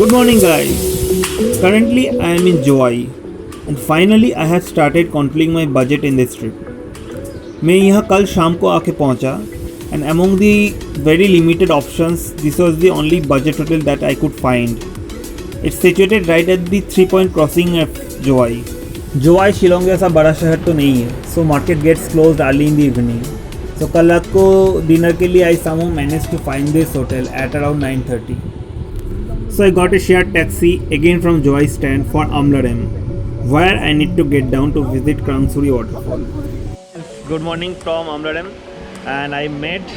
Good morning, guys. Currently, I am in Joy, and finally, I have started controlling my budget in this trip. मैं यहाँ कल शाम को आके पहुँचा, and among the very limited options, this was the only budget hotel that I could find. It's situated right at the 3-point crossing of Joy. Joy Shillong जैसा बड़ा शहर तो नहीं है, so market gets closed early in the evening. So कल रात को dinner के लिए I somehow managed to find this hotel at around 9:30. So I got a shared taxi again from Joy stand for Amlarem, where I need to get down to visit Krangsuri waterfall. Good morning from Amlarem, and I met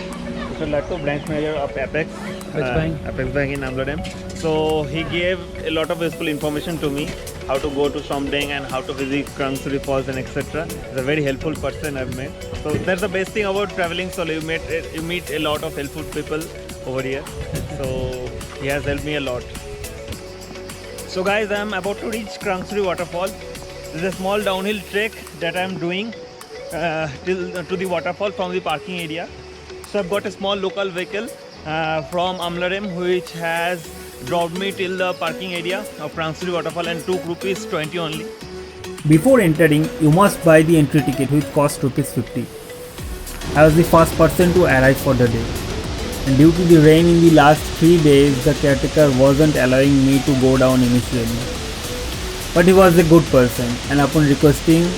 Mr. Latto, branch manager of Apex Bank in Amlarem. So he gave a lot of useful information to me, how to go to Somdeng and how to visit Krangsuri falls and etc. He's a very helpful person I've met. So that's the best thing about traveling solo. You meet a lot of helpful people over here. So he has helped me a lot. So guys, I am about to reach Krangsuri waterfall. This is a small downhill trek that I am doing to the waterfall from the parking area. So I've got a small local vehicle from Amlarem which has dropped me till the parking area of Krangsuri waterfall and took ₹20 only. Before entering, you must buy the entry ticket which cost ₹50. I was the first person to arrive for the day. And due to the rain in the last 3 days, the caretaker wasn't allowing me to go down initially. But he was a good person, and upon requesting,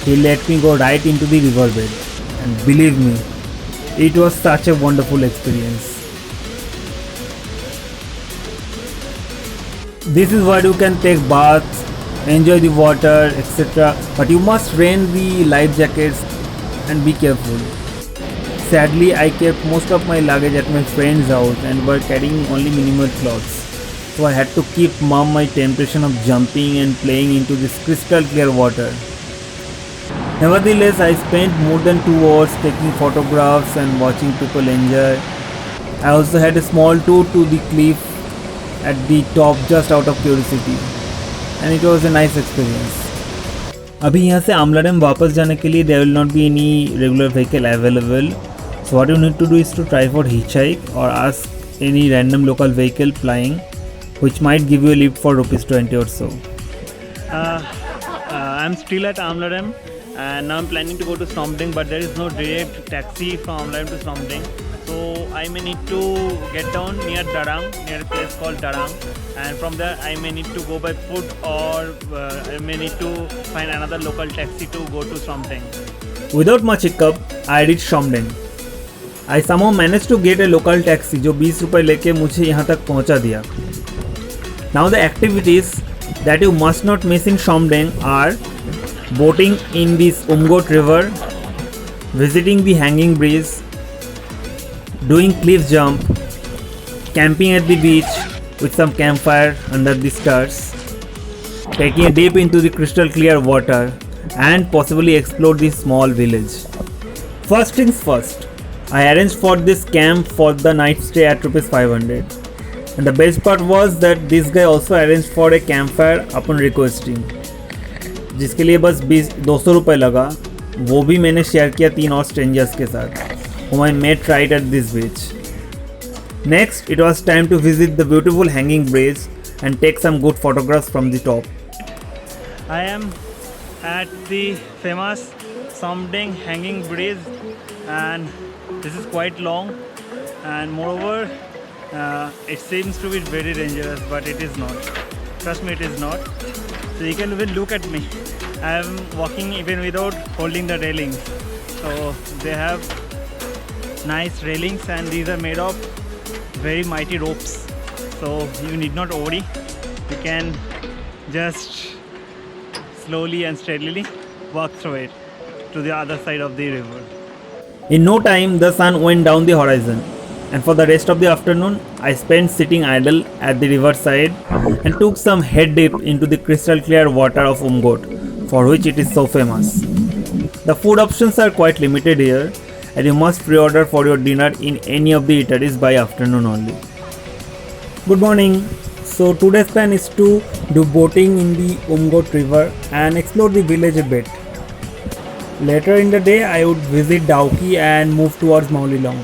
he let me go right into the riverbed. And believe me, it was such a wonderful experience. This is where you can take baths, enjoy the water, etc. But you must rent the life jackets and be careful. Sadly, I kept most of my luggage at my friend's house and were carrying only minimal clothes. So I had to keep mum my temptation of jumping and playing into this crystal clear water. Nevertheless, I spent more than 2 hours taking photographs and watching people enjoy. I also had a small tour to the cliff at the top just out of curiosity. And it was a nice experience. अभी यहाँ से आमलारेम वापस जाने के लिए there will not be any regular vehicle available. So what you need to do is to try for hitchhike or ask any random local vehicle plying, which might give you a lift for ₹20 or so. I'm still at Amlarem and now I'm planning to go to Somdeng, but there is no direct taxi from Amlarem to Somdeng. So I may need to get down near Darang, near a place called Darang, and from there I may need to go by foot or I may need to find another local taxi to go to Somdeng. Without much hiccup, I reached Somdeng. I somehow managed to get a local taxi जो ₹20 लेके मुझे यहाँ तक पहुँचा दिया. Now the activities that you must not miss in Somdeng are boating in this Umgot river, visiting the hanging bridge, doing cliff jump, camping at the beach with some campfire under the stars, taking a dip into the crystal clear water, and possibly explore this small village. First things first, I arranged for this camp for the night stay at ₹500. And the best part was that this guy also arranged for a campfire upon requesting, जिसके लिए बस ₹200 लगा. वो भी मैंने share किया 3 और strangers के साथ, whom I met right at this beach. Next, it was time to visit the beautiful hanging bridge and take some good photographs from the top. I am at the famous Somdeng hanging bridge, and this is quite long, and moreover it seems to be very dangerous, but it is not. Trust me, it is not. So you can even look at me. I am walking even without holding the railings. So they have nice railings, and these are made of very mighty ropes. So you need not worry. You can just slowly and steadily walk through it to the other side of the river. In no time, the sun went down the horizon, and for the rest of the afternoon, I spent sitting idle at the riverside and took some head dip into the crystal clear water of Umgot, for which it is so famous. The food options are quite limited here, and you must pre-order for your dinner in any of the eateries by afternoon only. Good morning. So today's plan is to do boating in the Umgot river and explore the village a bit. Later in the day, I would visit Dauki and move towards Maulilong.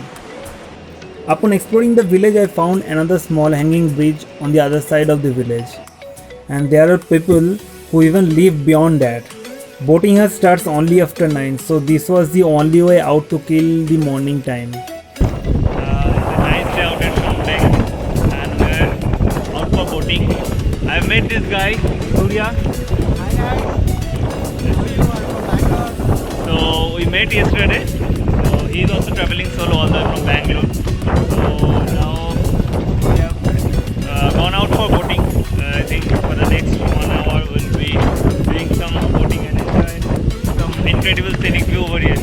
Upon exploring the village, I found another small hanging bridge on the other side of the village, and there are people who even live beyond that. Boating here starts only after 9, so this was the only way out to kill the morning time. It's a nice day out at Shamdeng and we're out for boating. I've met this guy, Surya. Hi guys, how are you? I'm from Bangalore. So we met yesterday. So he's also traveling solo all the way from Bangalore. So now we have gone out for boating. I think for the next 1 hour we'll be doing some boating and enjoying some incredible scenic view over here.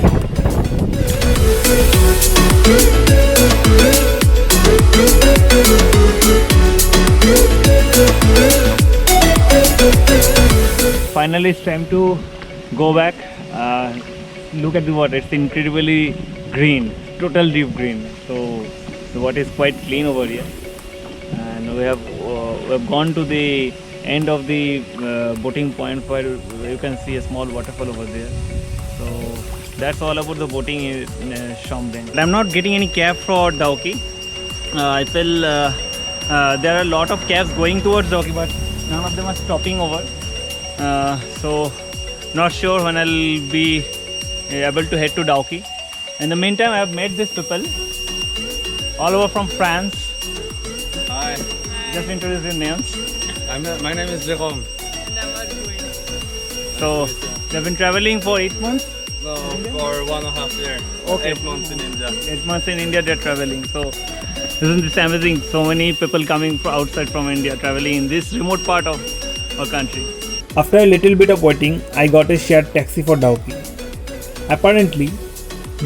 Finally, it's time to go back. Look at the water; it's incredibly green, total deep green. So the water is quite clean over here, and we have gone to the end of the boating point where you can see a small waterfall over there. So that's all about the boating in Shamdeng. I'm not getting any cab for Dauki. I feel there are a lot of cabs going towards Dauki, but none of them are stopping over. So not sure when I'll be able to head to Dauki. In the meantime, I have met these people all over from France. Hi, Just introduce your names. my name is Jérôme. So they've been traveling for 8 months. So for 1.5 years, Okay. 8 months in India. 8 months in India they're traveling. So isn't this amazing? So many people coming outside from India traveling in this remote part of our country. After a little bit of waiting, I got a shared taxi for Dauki. Apparently,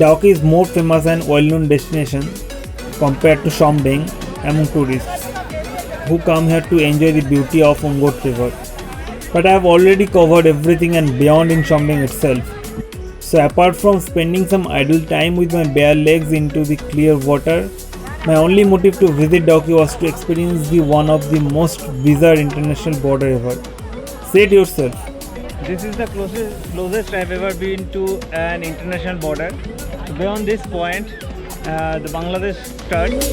Dauki is more famous and well-known destination compared to Shamdeng among tourists who come here to enjoy the beauty of Ungot River. But I have already covered everything and beyond in Shamdeng itself. So apart from spending some idle time with my bare legs into the clear water, my only motive to visit Dauki was to experience the one of the most bizarre international border ever. Say it yourself. This is the closest I've ever been to an international border. So beyond this point, the Bangladesh starts.